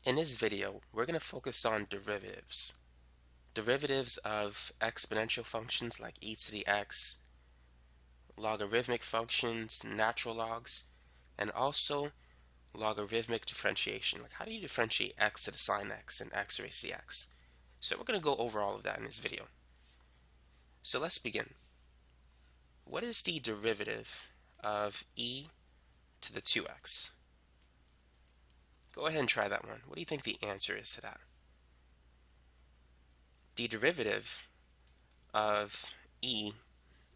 In this video, we're going to focus on derivatives. Derivatives of exponential functions like e to the x, logarithmic functions, natural logs, and also logarithmic differentiation. Like how do you differentiate x to the sine x and x raised to the x? So we're going to go over all of that in this video. So let's begin. What is the derivative of e to the 2x? Go ahead and try that one. What do you think the answer is to that? The derivative of e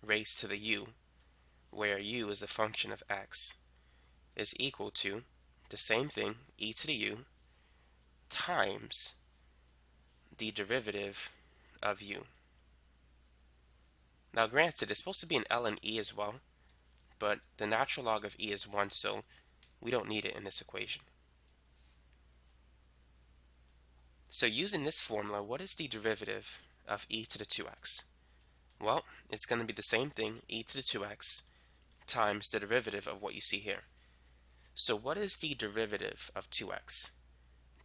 raised to the u, where u is a function of x, is equal to the same thing, e to the u, times the derivative of u. Now granted, it's supposed to be an ln e as well, but the natural log of e is 1, so we don't need it in this equation. So using this formula, what is the derivative of e to the 2x? Well, it's going to be the same thing, e to the 2x, times the derivative of what you see here. So what is the derivative of 2x?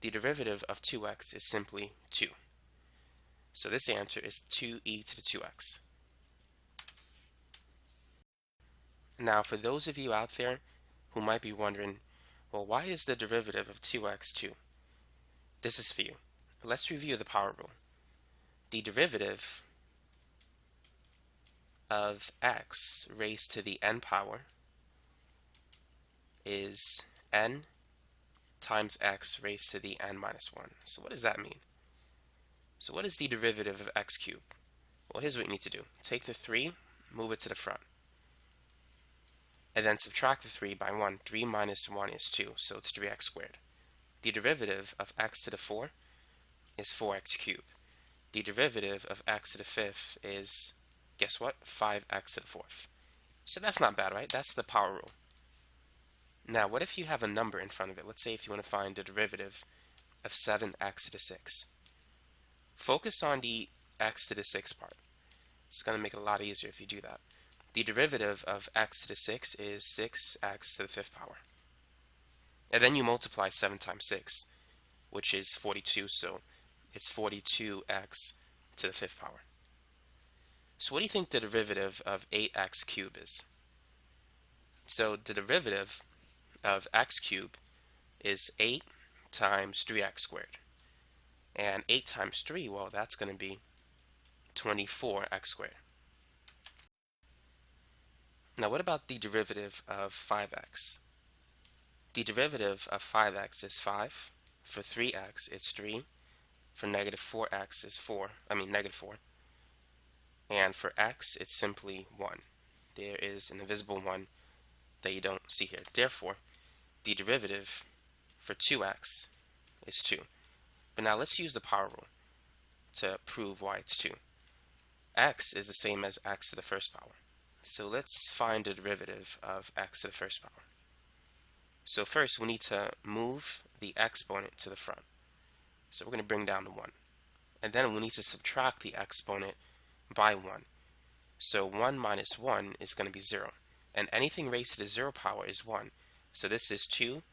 The derivative of 2x is simply 2. So this answer is 2e to the 2x. Now, for those of you out there who might be wondering, well, why is the derivative of 2x 2? This is for you. Let's review the power rule. The derivative of x raised to the n power is n times x raised to the n minus 1. So what does that mean? So what is the derivative of x cubed? Well, here's what you need to do. Take the 3, move it to the front, and then subtract the 3 by 1. 3 minus 1 is 2, so it's 3x squared. The derivative of x to the 4 is 4x cubed. The derivative of x to the 5th is, guess what? 5x to the 4th. So that's not bad, right? That's the power rule. Now, what if you have a number in front of it? Let's say if you want to find the derivative of 7x to the 6. Focus on the x to the 6 part. It's going to make it a lot easier if you do that. The derivative of x to the 6 is 6x to the 5th power. And then you multiply 7 times 6, which is 42, so it's 42x to the 5th power. So what do you think the derivative of 8x cubed is? So the derivative of x cubed is 8 times 3x squared. And 8 times 3, well, that's going to be 24x squared. Now what about the derivative of 5x? The derivative of 5x is 5. For 3x, it's 3. For negative 4x is negative 4. And for x, it's simply 1. There is an invisible 1 that you don't see here. Therefore, the derivative for 2x is 2. But now let's use the power rule to prove why it's 2. X is the same as x to the first power. So let's find the derivative of x to the first power. So first, we need to move the exponent to the front. So we're going to bring down the 1. And then we need to subtract the exponent by 1. So 1 minus 1 is going to be 0. And anything raised to the 0 power is 1. So this is 2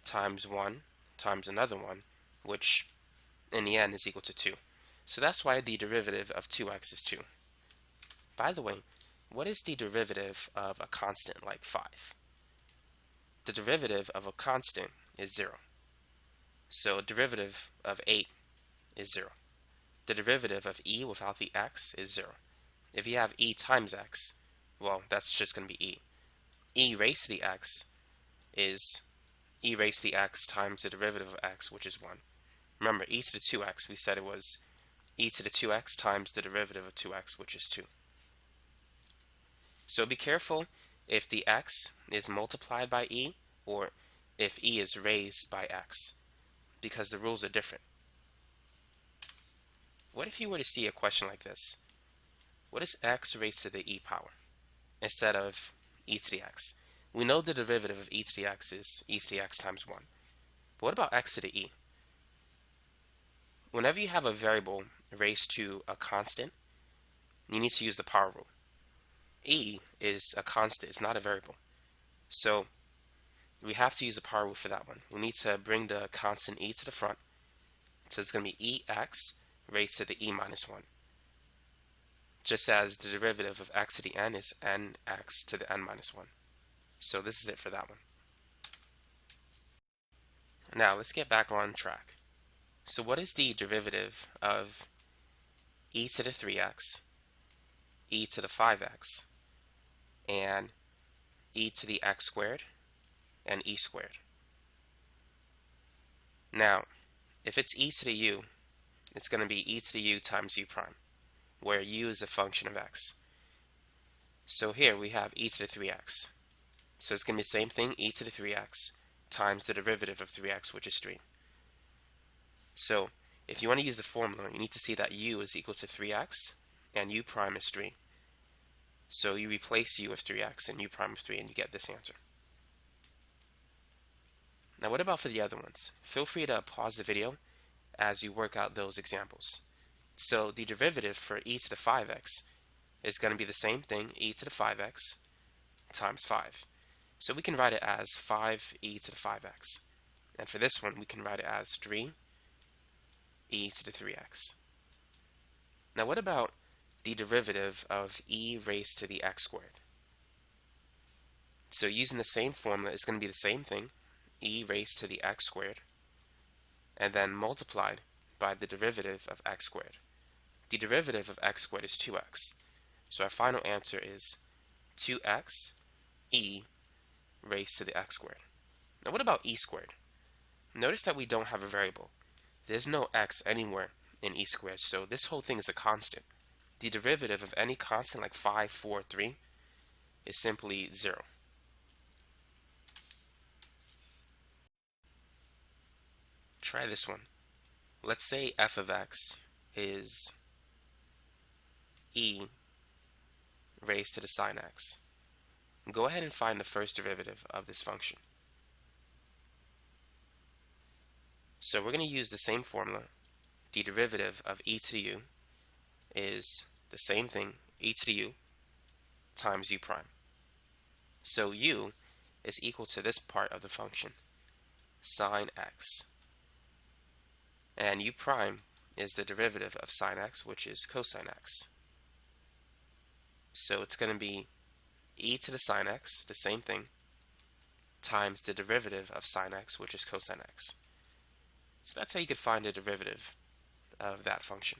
times 1 times another 1, which in the end is equal to 2. So that's why the derivative of 2x is 2. By the way, what is the derivative of a constant like 5? The derivative of a constant is 0. So derivative of 8 is 0. The derivative of e without the x is 0. If you have e times x, well, that's just going to be e. E raised to the x is e raised to the x times the derivative of x, which is 1. Remember, e to the 2x, we said it was e to the 2x times the derivative of 2x, which is 2. So be careful if the x is multiplied by e or if e is raised by x, because the rules are different. What if you were to see a question like this? What is x raised to the e power instead of e to the x? We know the derivative of e to the x is e to the x times 1. But what about x to the e? Whenever you have a variable raised to a constant, you need to use the power rule. E is a constant, it's not a variable. So we have to use a power rule for that one. We need to bring the constant e to the front. So it's going to be ex raised to the e minus 1. Just as the derivative of x to the n is nx to the n minus 1. So this is it for that one. Now let's get back on track. So what is the derivative of e to the 3x, e to the 5x, and e to the x squared, and e squared? Now, if it's e to the u, it's going to be e to the u times u prime, where u is a function of x. So here we have e to the 3x. So it's going to be the same thing, e to the 3x times the derivative of 3x, which is 3. So if you want to use the formula, you need to see that u is equal to 3x and u prime is 3. So you replace u with 3x and u prime with 3 and you get this answer. Now what about for the other ones? Feel free to pause the video as you work out those examples. So the derivative for e to the 5x is going to be the same thing, e to the 5x times 5. So we can write it as 5e to the 5x. And for this one, we can write it as 3e to the 3x. Now what about the derivative of e raised to the x squared? So using the same formula, it's going to be the same thing, e raised to the x squared, and then multiplied by the derivative of x squared. The derivative of x squared is 2x. So our final answer is 2x e raised to the x squared. Now what about e squared? Notice that we don't have a variable. There's no x anywhere in e squared, so this whole thing is a constant. The derivative of any constant like 5, 4, 3 is simply 0. Try this one. Let's say f of x is e raised to the sine x. Go ahead and find the first derivative of this function. So we're going to use the same formula. The derivative of e to the u is the same thing, e to the u times u prime. So u is equal to this part of the function, sine x. And u prime is the derivative of sine x, which is cosine x. So it's going to be e to the sine x, the same thing, times the derivative of sine x, which is cosine x. So that's how you could find the derivative of that function.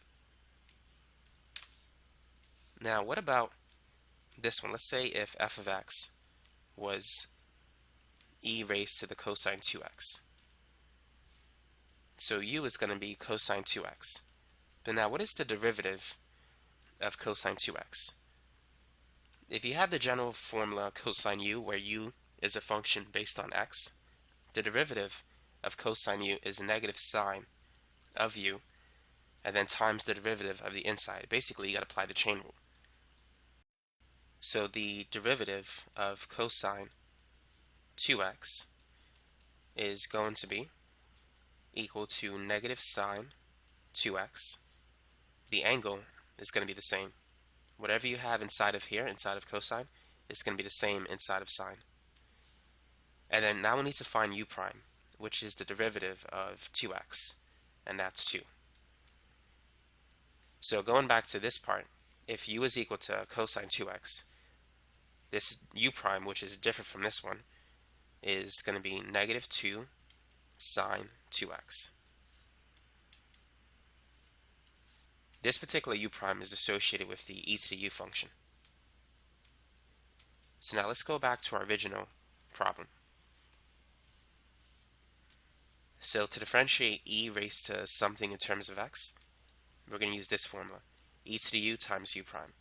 Now what about this one? Let's say if f of x was e raised to the cosine 2x. So u is going to be cosine 2x. But now what is the derivative of cosine 2x? If you have the general formula cosine u, where u is a function based on x, the derivative of cosine u is negative sine of u, and then times the derivative of the inside. Basically, you got to apply the chain rule. So the derivative of cosine 2x is going to be equal to negative sine 2x. The angle is going to be the same. Whatever you have inside of here, inside of cosine, is going to be the same inside of sine. And then now we need to find u prime, which is the derivative of 2x, and that's 2. So going back to this part, if u is equal to cosine 2x, this u prime, which is different from this one, is going to be negative 2 sine 2x. This particular u prime is associated with the e to the u function. So now let's go back to our original problem. So to differentiate e raised to something in terms of x, we're going to use this formula, e to the u times u prime.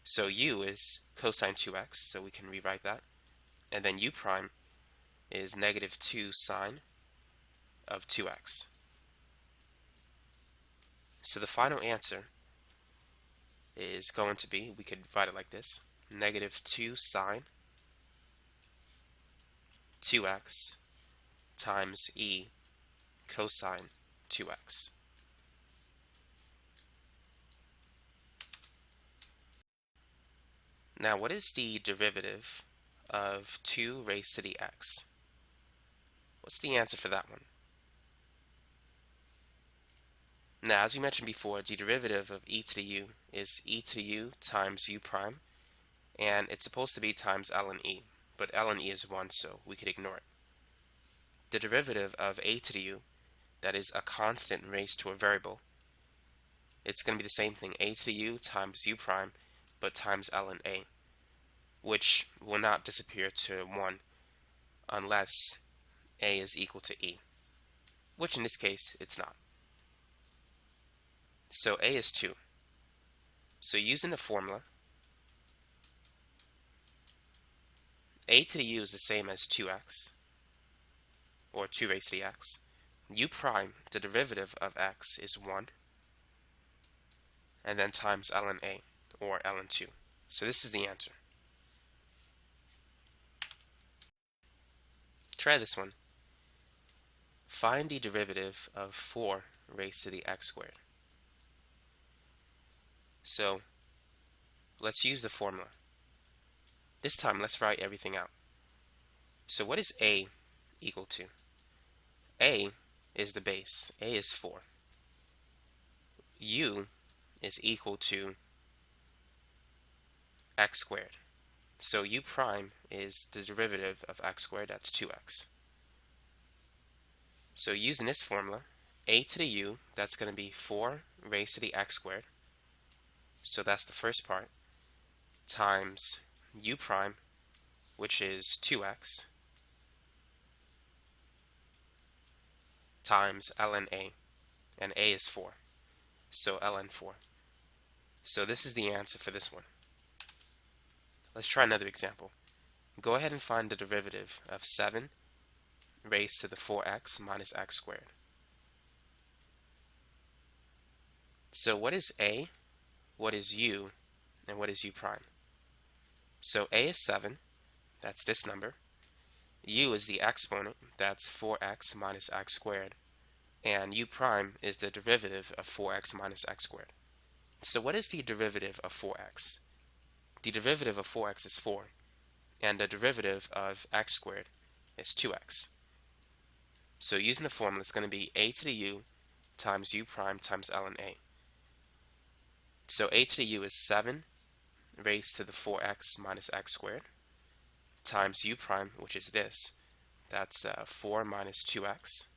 So u is cosine 2x, so we can rewrite that. And then u prime is negative 2 sine of 2x. So the final answer is going to be, we could write it like this, negative 2 sine 2x times e cosine 2x. Now what is the derivative of 2 raised to the x? What's the answer for that one? Now, as we mentioned before, the derivative of e to the u is e to the u times u prime, and it's supposed to be times ln e, but ln e is 1, so we could ignore it. The derivative of a to the u, that is a constant raised to a variable, it's going to be the same thing, a to the u times u prime, but times ln a, which will not disappear to 1 unless a is equal to e, which in this case it's not. So a is 2. So using the formula, a to the u is the same as 2x, or 2 raised to the x. U prime, the derivative of x, is 1, and then times ln a, or ln 2. So this is the answer. Try this one. Find the derivative of 4 raised to the x squared. So let's use the formula. This time let's write everything out. So what is a equal to? A is the base. A is 4. U is equal to x squared. So u prime is the derivative of x squared, that's 2x. So using this formula, a to the u, that's going to be 4 raised to the x squared. So that's the first part, times u prime, which is 2x, times ln a, and a is 4, so ln 4. So this is the answer for this one. Let's try another example. Go ahead and find the derivative of 7 raised to the 4x minus x squared. So what is a, what is u, and what is u prime? So a is 7, that's this number. U is the exponent, that's 4x minus x squared. And u prime is the derivative of 4x minus x squared. So what is the derivative of 4x? The derivative of 4x is 4, and the derivative of x squared is 2x. So using the formula, it's going to be a to the u times u prime times ln a. So a to the u is 7 raised to the 4x minus x squared times u prime, which is this, that's 4 minus 2x,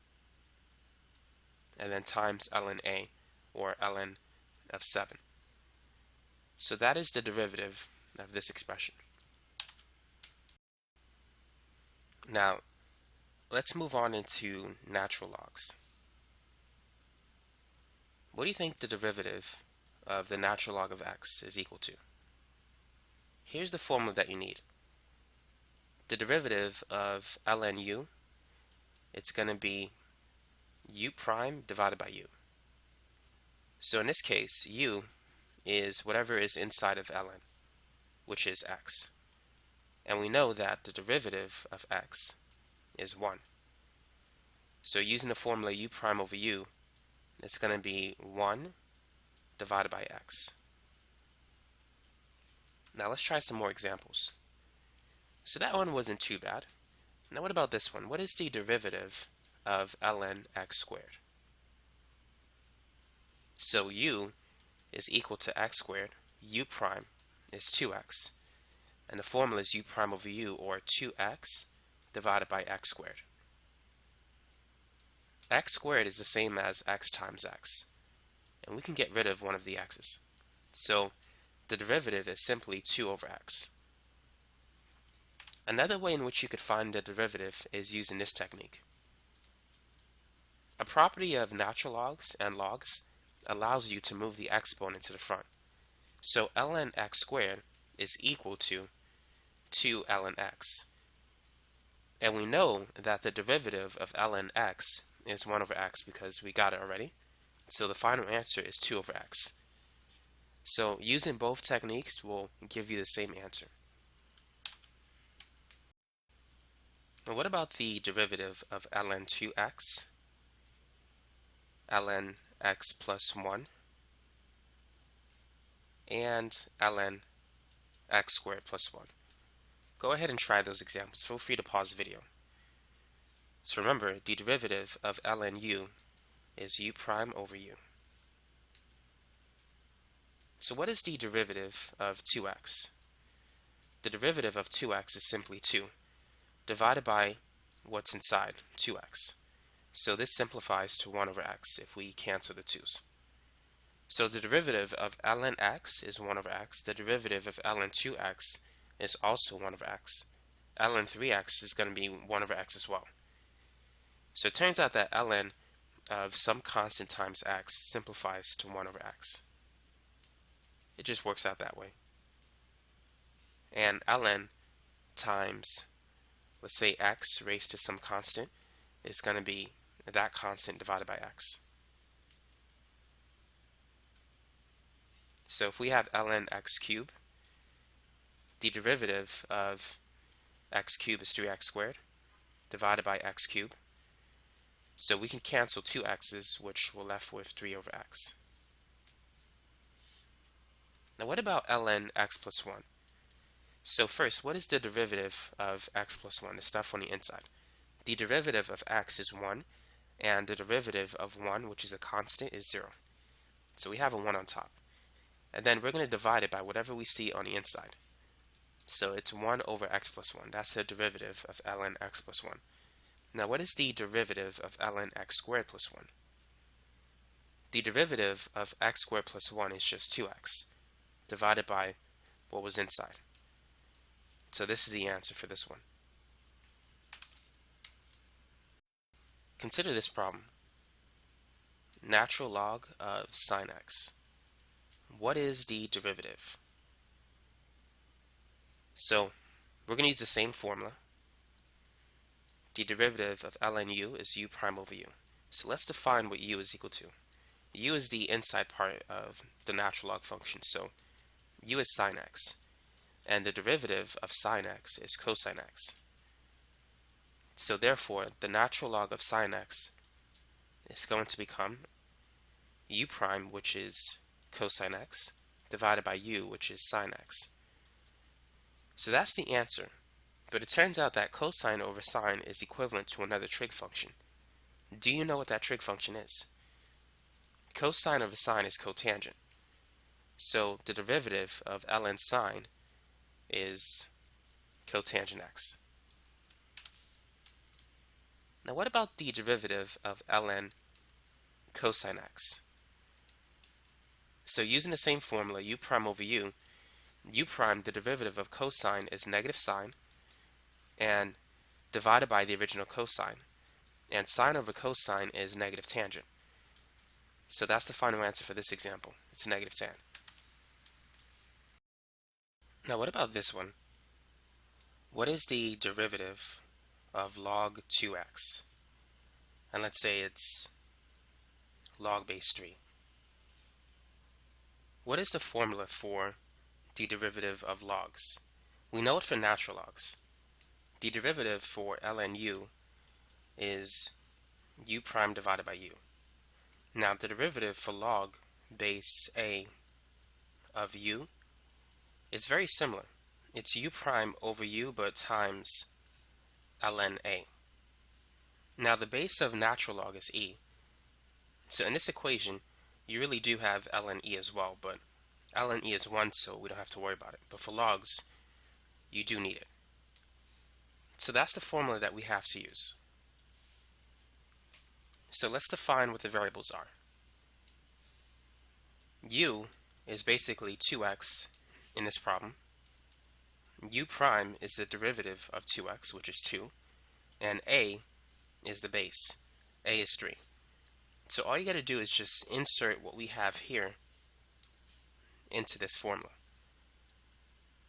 and then times ln a, or ln of 7. So that is the derivative of this expression. Now, let's move on into natural logs. What do you think the derivative of the natural log of x is equal to? Here's the formula that you need. The derivative of ln u, it's going to be u prime divided by u. So in this case, u is whatever is inside of ln, which is x. And we know that the derivative of x is 1. So using the formula u prime over u, it's going to be 1 divided by x. Now let's try some more examples. So that one wasn't too bad. Now what about this one? What is the derivative of ln x squared? So u is equal to x squared, u prime is 2x, and the formula is u prime over u, or 2x divided by x squared. X squared is the same as x times x, and we can get rid of one of the x's. So the derivative is simply 2 over x. Another way in which you could find the derivative is using this technique. A property of natural logs and logs allows you to move the exponent to the front. So ln x squared is equal to 2 ln x. And we know that the derivative of ln x is 1 over x because we got it already. So the final answer is 2 over x. So using both techniques will give you the same answer. Now what about the derivative of ln 2x, ln x plus 1, and ln x squared plus 1? Go ahead and try those examples. Feel free to pause the video. So remember, the derivative of ln u is u prime over u. So what is the derivative of 2x? The derivative of 2x is simply 2 divided by what's inside, 2x. So this simplifies to 1 over x if we cancel the 2's. So the derivative of ln x is 1 over x. The derivative of ln 2x is also 1 over x. Ln 3x is going to be 1 over x as well. So it turns out that ln of some constant times x simplifies to 1 over x. It just works out that way. And ln times, let's say x raised to some constant, is going to be that constant divided by x. So if we have ln x cubed, the derivative of x cubed is 3x squared divided by x cubed. So we can cancel 2 x's, which we're left with 3 over x. Now what about ln x plus 1? So first, what is the derivative of x plus 1, the stuff on the inside? The derivative of x is 1, and the derivative of 1, which is a constant, is 0. So we have a 1 on top. And then we're going to divide it by whatever we see on the inside. So it's 1 over x plus 1. That's the derivative of ln x plus 1. Now what is the derivative of ln x squared plus 1? The derivative of x squared plus 1 is just 2x divided by what was inside. So this is the answer for this one. Consider this problem. Natural log of sine x. What is the derivative? So we're going to use the same formula. The derivative of ln u is u prime over u. So let's define what u is equal to. U is the inside part of the natural log function, so u is sine x. And the derivative of sine x is cosine x. So therefore, the natural log of sine x is going to become u prime, which is cosine x, divided by u, which is sine x. So that's the answer. But it turns out that cosine over sine is equivalent to another trig function. Do you know what that trig function is? Cosine over sine is cotangent. So the derivative of ln sine is cotangent x. Now what about the derivative of ln cosine x? So using the same formula, u prime over u prime, the derivative of cosine is negative sine, and divided by the original cosine. And sine over cosine is negative tangent. So that's the final answer for this example. It's negative tan. Now what about this one? What is the derivative of log 2x? And let's say it's log base 3. What is the formula for the derivative of logs? We know it for natural logs. The derivative for ln u is u prime divided by u. Now the derivative for log base a of u, it's very similar. It's u prime over u but times ln a. Now the base of natural log is e. So in this equation, you really do have ln e as well, but ln e is 1, so we don't have to worry about it. But for logs, you do need it. So that's the formula that we have to use. So let's define what the variables are. U is basically 2x in this problem. U prime is the derivative of 2x, which is 2. And a is the base. A is 3. So all you got to do is just insert what we have here into this formula.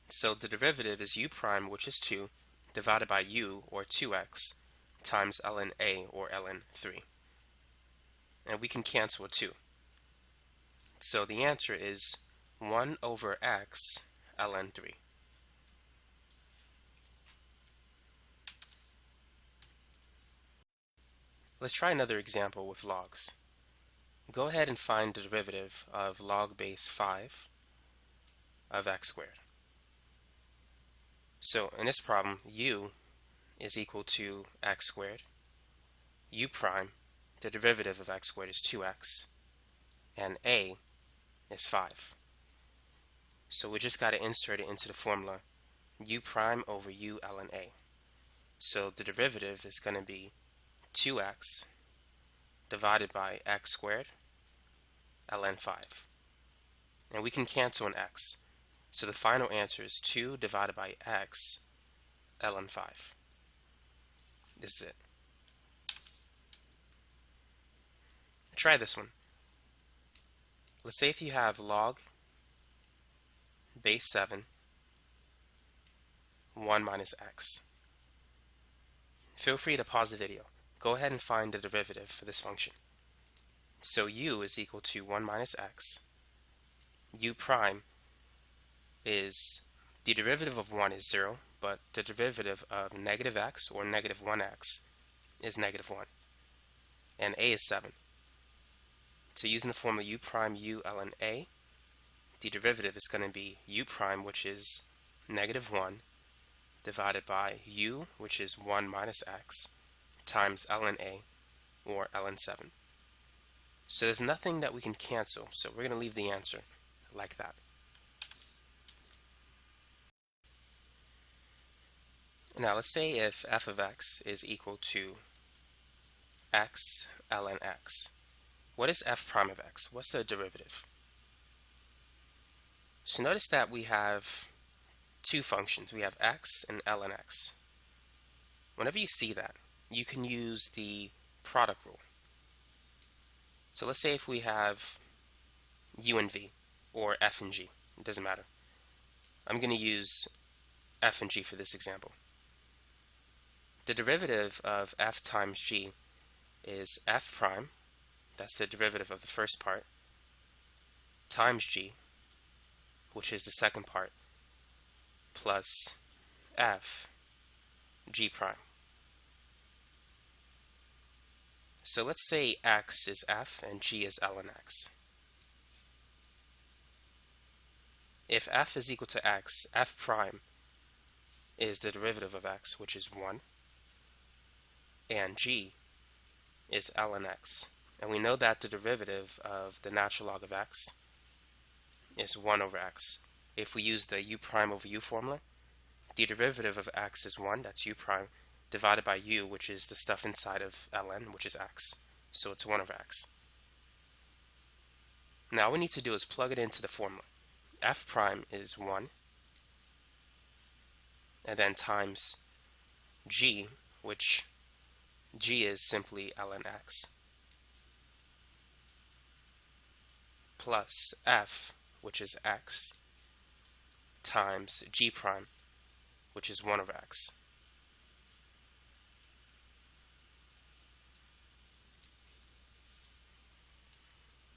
So the derivative is u prime, which is 2, divided by u, or 2x, times ln a, or ln 3. And we can cancel a 2. So the answer is 1 over x ln 3. Let's try another example with logs. Go ahead and find the derivative of log base 5 of x squared. So in this problem, u is equal to x squared, u prime, the derivative of x squared is 2x, and a is 5. So we just got to insert it into the formula u prime over u ln a. So the derivative is going to be 2x divided by x squared ln 5. And we can cancel an x. So the final answer is 2 divided by x ln 5. This is it. Try this one. Let's say if you have log base 7 1 minus x. Feel free to pause the video. Go ahead and find the derivative for this function. So u is equal to 1 minus x. U prime is, the derivative of 1 is 0, but the derivative of negative x or negative 1x is negative 1. And a is 7. So using the formula u prime u ln a, the derivative is going to be u prime, which is negative 1, divided by u, which is 1 minus x, times ln a, or ln 7. So there's nothing that we can cancel, so we're going to leave the answer like that. Now let's say if f of x is equal to x ln x. What is f prime of x? What's the derivative? So notice that we have two functions. We have x and ln x. Whenever you see that, you can use the product rule. So let's say if we have u and v, or f and g, it doesn't matter. I'm going to use f and g for this example. The derivative of f times g is f prime, that's the derivative of the first part, times g, which is the second part, plus f g prime. So let's say x is f and g is ln x. If f is equal to x, f prime is the derivative of x, which is 1, and g is ln x. And we know that the derivative of the natural log of x is 1 over x. If we use the u prime over u formula, the derivative of x is 1, that's u prime, divided by u, which is the stuff inside of ln, which is x. So it's 1 over x. Now all we need to do is plug it into the formula. F prime is 1, and then times g, which g is simply ln x, plus f, which is x, times g prime, which is 1 over x.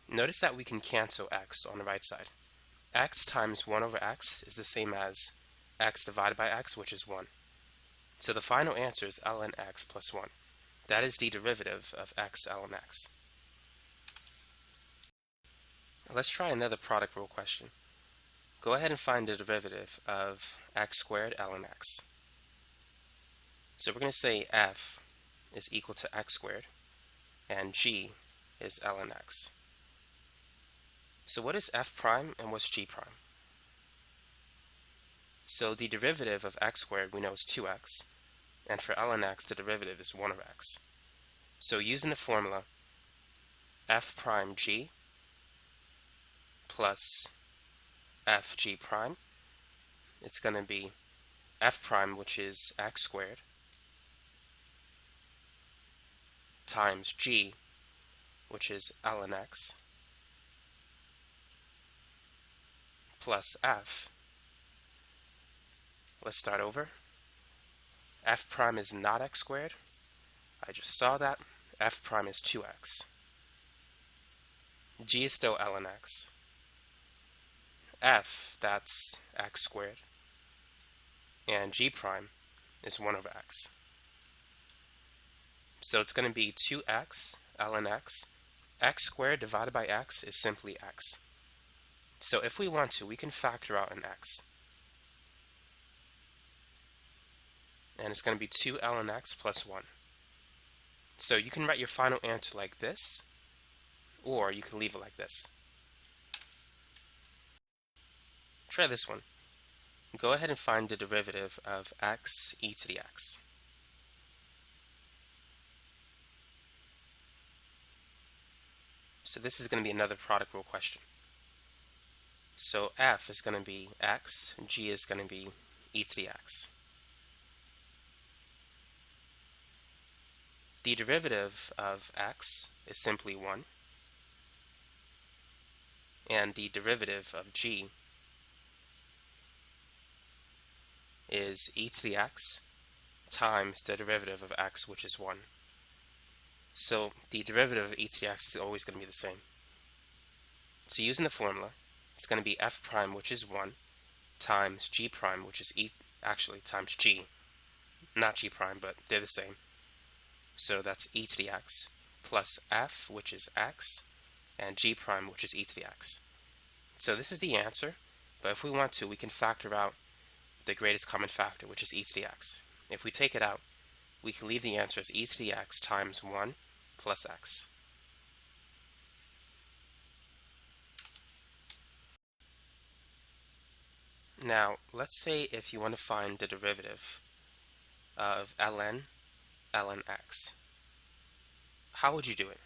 Notice that we can cancel x on the right side. X times 1 over x is the same as x divided by x, which is 1. So the final answer is ln x plus 1. That is the derivative of x ln x. Let's try another product rule question. Go ahead and find the derivative of x squared ln x. So we're going to say f is equal to x squared, and g is ln x. So what is f prime and what's g prime? So the derivative of x squared we know is 2x, and for ln x the derivative is 1 over x. So using the formula f prime g plus f g prime, it's going to be f prime, which is x squared, times g, which is ln x, plus f. Let's start over. F prime is not x squared. I just saw that. F prime is 2x. G is still ln x. F, that's x squared. And g prime is 1 over x. So it's going to be 2x ln x. X squared divided by x is simply x. So if we want to, we can factor out an x. And it's going to be 2 ln x plus 1. So you can write your final answer like this, or you can leave it like this. Try this one. Go ahead and find the derivative of x e to the x. So this is going to be another product rule question. So f is going to be x, g is going to be e to the x. The derivative of x is simply 1, and the derivative of g is e to the x times the derivative of x, which is 1. So the derivative of e to the x is always going to be the same. So using the formula, it's going to be f prime, which is 1, times g prime, which is times g. Not g prime, but they're the same. So that's e to the x, plus f, which is x, and g prime, which is e to the x. So this is the answer, but if we want to, we can factor out the greatest common factor, which is e to the x. If we take it out, we can leave the answer as e to the x times 1 plus x. Now, let's say if you want to find the derivative of ln x. How would you do it?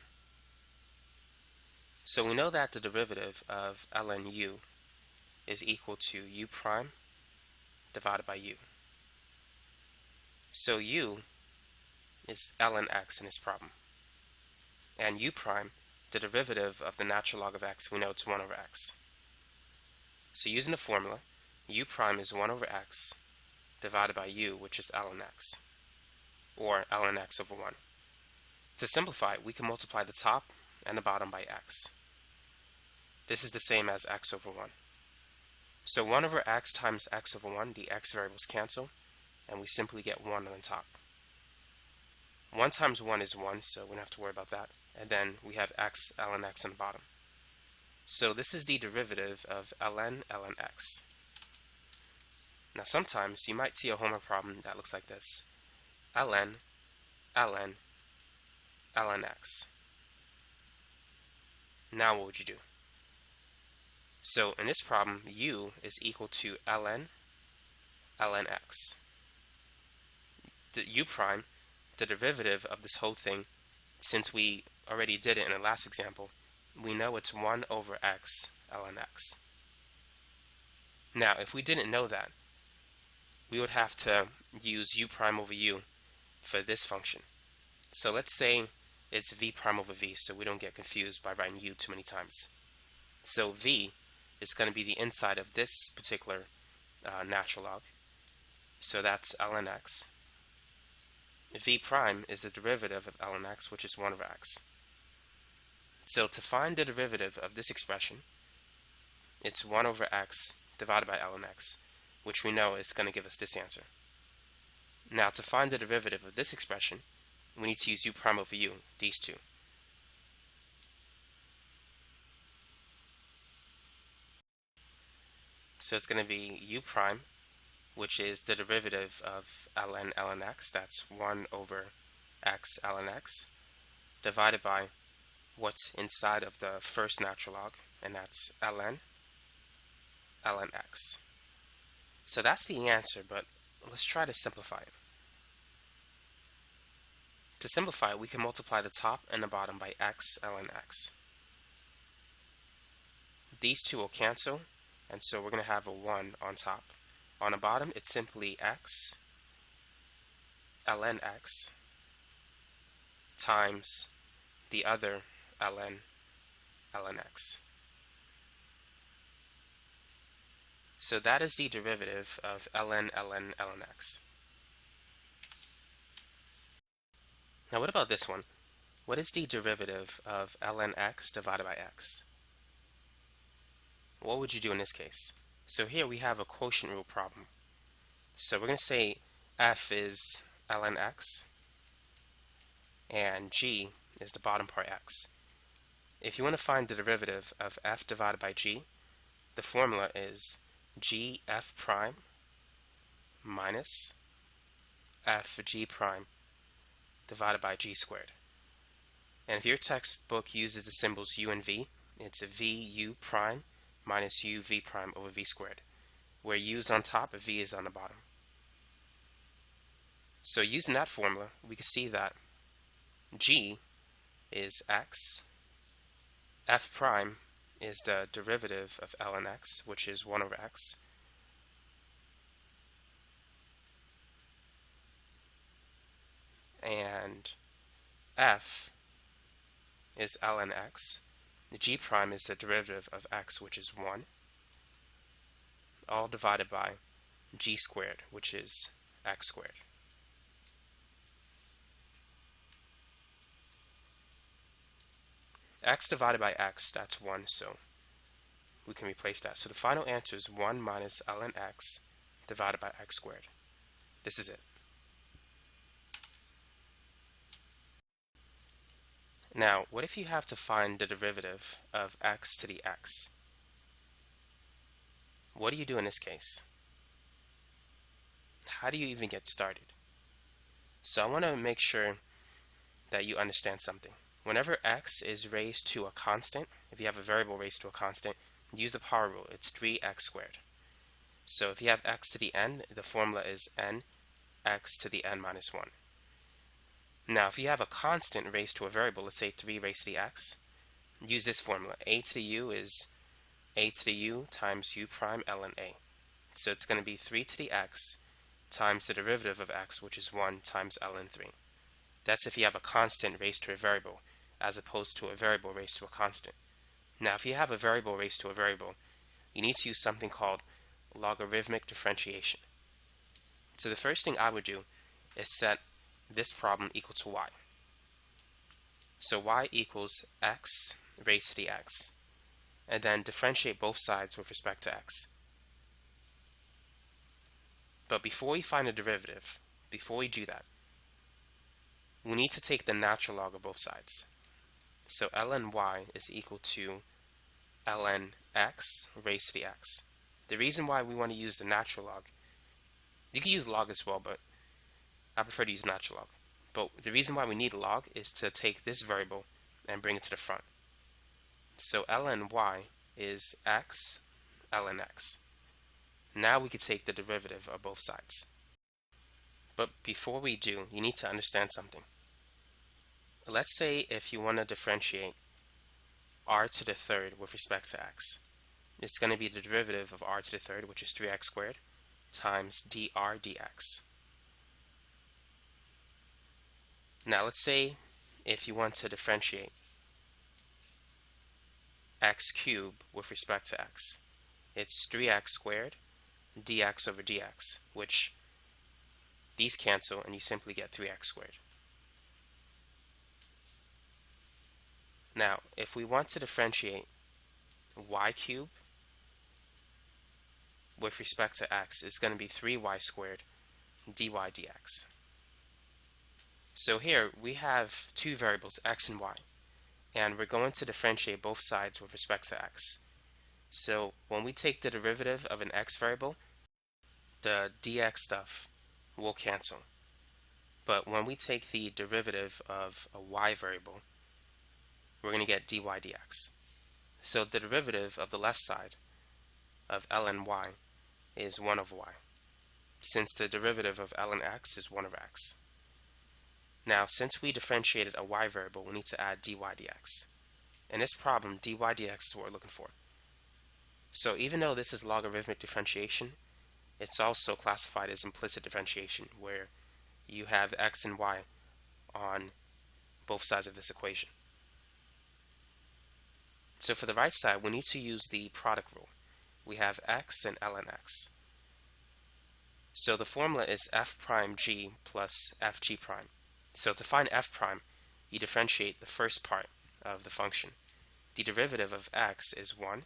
So we know that the derivative of ln u is equal to u prime divided by u. So u is ln x in this problem. And u prime, the derivative of the natural log of x, we know it's 1 over x. So using the formula, u prime is 1 over x divided by u, which is ln x, or ln x over 1. To simplify, we can multiply the top and the bottom by x. This is the same as x over 1. So 1 over x times x over 1, the x variables cancel, and we simply get 1 on the top. 1 times 1 is 1, so we don't have to worry about that. And then we have x ln x on the bottom. So this is the derivative of ln x. Now sometimes you might see a homework problem that looks like this. ln x. Now what would you do? So in this problem, u is equal to ln x. The u prime, the derivative of this whole thing, since we already did it in the last example, we know it's 1 over x ln x. Now, if we didn't know that, we would have to use u prime over u for this function. So let's say it's v prime over v, so we don't get confused by writing u too many times. So v is going to be the inside of this particular natural log. So that's ln x. V prime is the derivative of ln x, which is 1 over x. So to find the derivative of this expression, it's 1 over x divided by ln x, which we know is going to give us this answer. Now to find the derivative of this expression, we need to use u prime over u, these two. So it's going to be u prime, which is the derivative of ln x, that's 1 over x ln x, divided by what's inside of the first natural log, and that's ln x. So that's the answer, but let's try to simplify it. To simplify it, we can multiply the top and the bottom by x ln x. These two will cancel, and so we're going to have a 1 on top. On the bottom, it's simply x ln x times the other ln x. So that is the derivative of ln x. Now what about this one? What is the derivative of ln x divided by x? What would you do in this case? So here we have a quotient rule problem. So we're going to say f is ln x, and g is the bottom part x. If you want to find the derivative of f divided by g, the formula is g f prime minus f g prime divided by g squared. And if your textbook uses the symbols u and v, it's a vu prime minus uv prime over v squared, where u is on top and v is on the bottom. So using that formula, we can see that g is x, f prime is the derivative of ln x, which is 1 over x, and f is ln x. G prime is the derivative of x, which is 1, all divided by g squared, which is x squared. X divided by x, that's 1, so we can replace that. So the final answer is 1 minus ln x divided by x squared. This is it. Now, what if you have to find the derivative of x to the x? What do you do in this case? How do you even get started? So I want to make sure that you understand something. Whenever x is raised to a constant, if you have a variable raised to a constant, use the power rule. It's 3x squared. So if you have x to the n, the formula is n x to the n minus 1. Now, if you have a constant raised to a variable, let's say 3 raised to the x, use this formula. A to the u is a to the u times u prime ln a. So it's going to be 3 to the x times the derivative of x, which is 1 times ln 3. That's if you have a constant raised to a variable, as opposed to a variable raised to a constant. Now, if you have a variable raised to a variable, you need to use something called logarithmic differentiation. So the first thing I would do is set this problem equal to y. So y equals x raised to the x, and then differentiate both sides with respect to x. But before we find a derivative, before we do that, we need to take the natural log of both sides. So ln y is equal to ln x raised to the x. The reason why we want to use the natural log, you can use log as well, but I prefer to use natural log. But the reason why we need log is to take this variable and bring it to the front. So ln y is x ln x. Now we can take the derivative of both sides. But before we do, you need to understand something. Let's say if you want to differentiate r to the third with respect to x, it's going to be the derivative of r to the third, which is 3x squared, times dr dx. Now let's say if you want to differentiate x cubed with respect to x, it's 3x squared dx over dx, which these cancel and you simply get 3x squared. Now, if we want to differentiate y cubed with respect to x, it's going to be 3y squared dy dx. So here we have two variables, x and y, and we're going to differentiate both sides with respect to x. So when we take the derivative of an x variable, the dx stuff will cancel. But when we take the derivative of a y variable, we're going to get dy dx. So the derivative of the left side of ln y is 1 over y, since the derivative of ln x is 1 over x. Now, since we differentiated a y variable, we need to add dy dx. In this problem, dy dx is what we're looking for. So even though this is logarithmic differentiation, it's also classified as implicit differentiation, where you have x and y on both sides of this equation. So for the right side, we need to use the product rule. We have x and ln x. So the formula is f prime g plus fg prime. So to find f prime, you differentiate the first part of the function. The derivative of x is 1,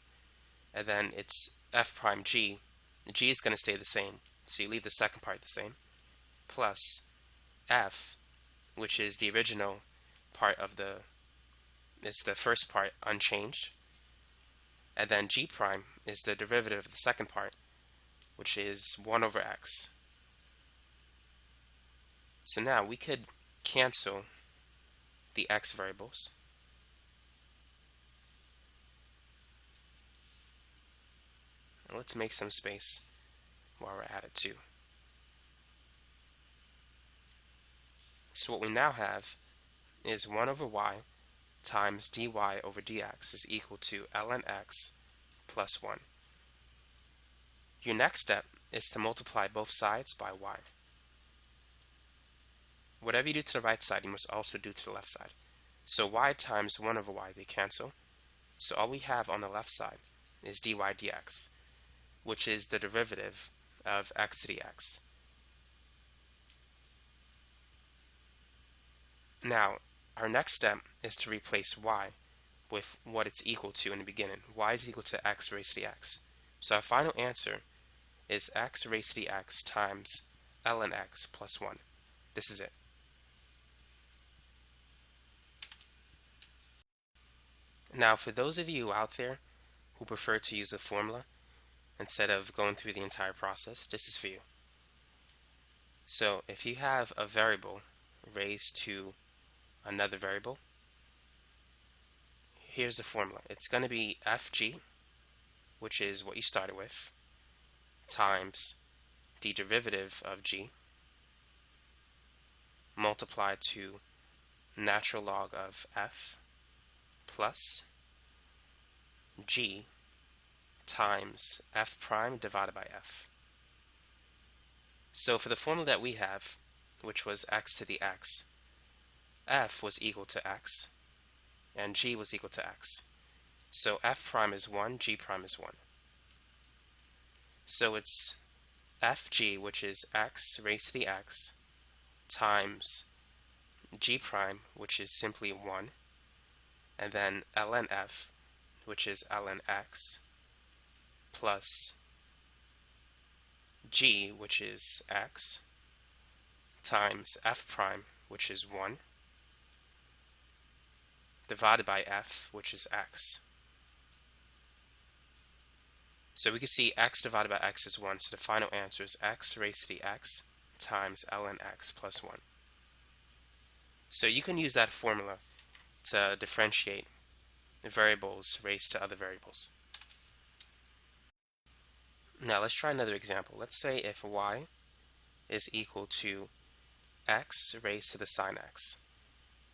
and then it's f prime g. G is going to stay the same, so you leave the second part the same, plus f, which is the original part of it's the first part unchanged, and then g prime is the derivative of the second part, which is 1 over x. So now we could cancel the x variables. And let's make some space while we're at it too. So what we now have is 1 over y times dy over dx is equal to ln x plus 1. Your next step is to multiply both sides by y. Whatever you do to the right side, you must also do to the left side. So y times 1 over y, they cancel. So all we have on the left side is dy dx, which is the derivative of x to the x. Now, our next step is to replace y with what it's equal to in the beginning. Y is equal to x raised to the x. So our final answer is x raised to the x times ln x plus 1. This is it. Now, for those of you out there who prefer to use a formula instead of going through the entire process, this is for you. So if you have a variable raised to another variable, here's the formula. It's going to be fg, which is what you started with, times the derivative of g multiplied to natural log of f plus g times f prime divided by f. So for the formula that we have, which was x to the x, f was equal to x and g was equal to x. So f prime is 1, g prime is 1. So it's fg, which is x raised to the x, times g prime, which is simply 1, and then ln f, which is ln x, plus g, which is x, times f prime, which is 1, divided by f, which is x. So we can see x divided by x is 1, so the final answer is x raised to the x times ln x plus 1. So you can use that formula to differentiate variables raised to other variables. Now let's try another example. Let's say if y is equal to x raised to the sine x.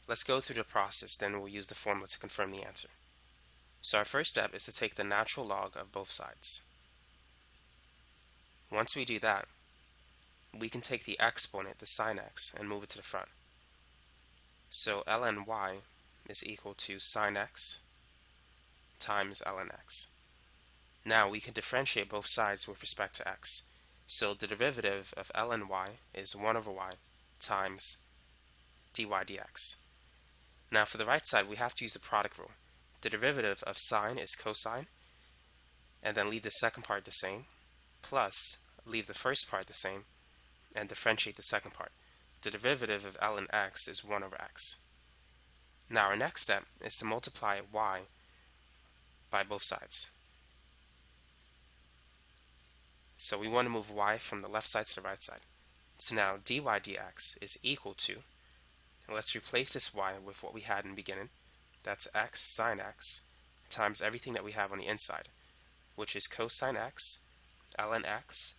Let's go through the process, then we'll use the formula to confirm the answer. So our first step is to take the natural log of both sides. Once we do that, we can take the exponent, the sine x, and move it to the front. So ln y is equal to sine x times ln x. Now we can differentiate both sides with respect to x. So the derivative of ln y is 1 over y times dy dx. Now for the right side, we have to use the product rule. The derivative of sine is cosine, and then leave the second part the same, plus leave the first part the same, and differentiate the second part. The derivative of ln x is 1 over x. Now our next step is to multiply y by both sides. So we want to move y from the left side to the right side. So now dy dx is equal to, and let's replace this y with what we had in the beginning. That's x sine x times everything that we have on the inside, which is cosine x ln x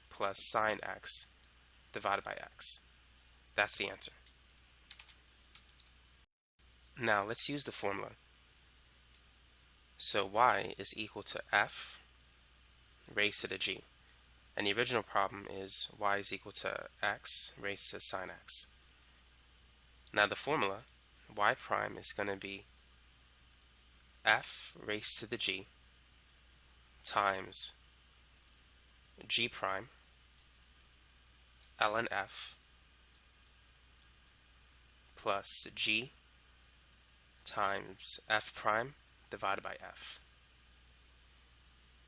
plus sine x divided by x. That's the answer. Now let's use the formula. So y is equal to f raised to the g. And the original problem is y is equal to x raised to sine x. Now the formula, y prime is going to be f raised to the g times g prime ln f plus g times f prime divided by f.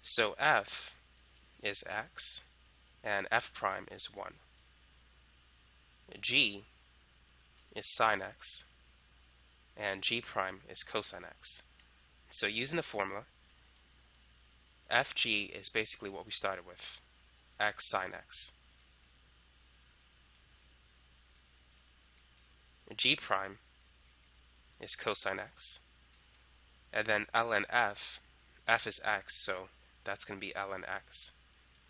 So f is x and f prime is 1. G is sine x and g prime is cosine x. So using the formula, fg is basically what we started with, x sine x. G prime is cosine x. And then ln f is x, so that's going to be ln x,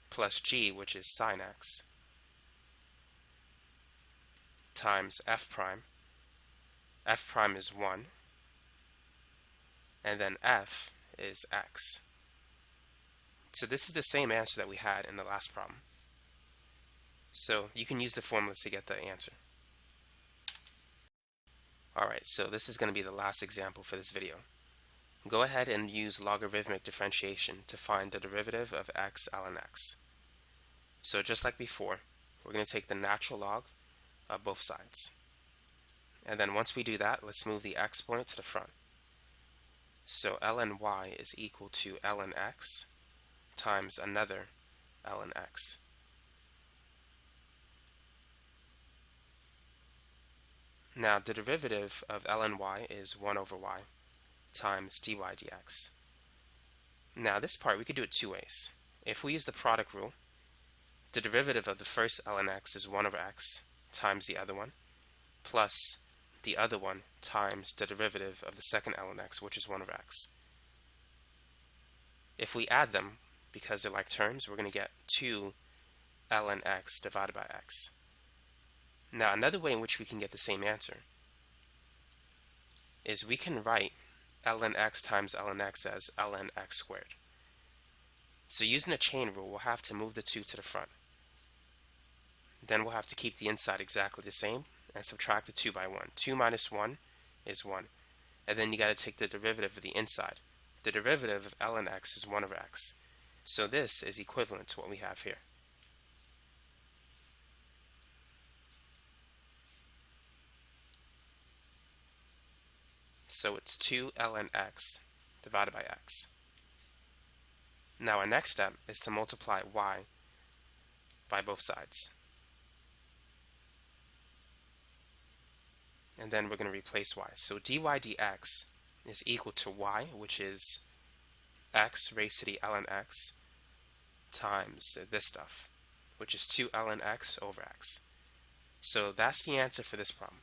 plus g, which is sine x, times f prime. F prime is 1, and then f is x. So this is the same answer that we had in the last problem. So you can use the formula to get the answer. Alright, so this is going to be the last example for this video. Go ahead and use logarithmic differentiation to find the derivative of x ln x. So just like before, we're going to take the natural log of both sides. And then once we do that, let's move the exponent to the front. So ln y is equal to ln x times another ln x. Now the derivative of ln y is 1 over y times dy dx. Now this part we could do it two ways. If we use the product rule, the derivative of the first ln x is 1 over x times the other one, plus the other one times the derivative of the second ln x, which is 1 over x. If we add them, because they're like terms, we're going to get 2 ln x divided by x. Now another way in which we can get the same answer is we can write ln x times ln x as ln x squared. So using a chain rule, we'll have to move the 2 to the front. Then we'll have to keep the inside exactly the same and subtract the 2 by 1. 2 minus 1 is 1. And then you got to take the derivative of the inside. The derivative of ln x is 1 over x. So this is equivalent to what we have here. So it's 2 ln x divided by x. Now our next step is to multiply y by both sides. And then we're going to replace y. So dy dx is equal to y, which is x raised to the ln x, times this stuff, which is 2 ln x over x. So that's the answer for this problem.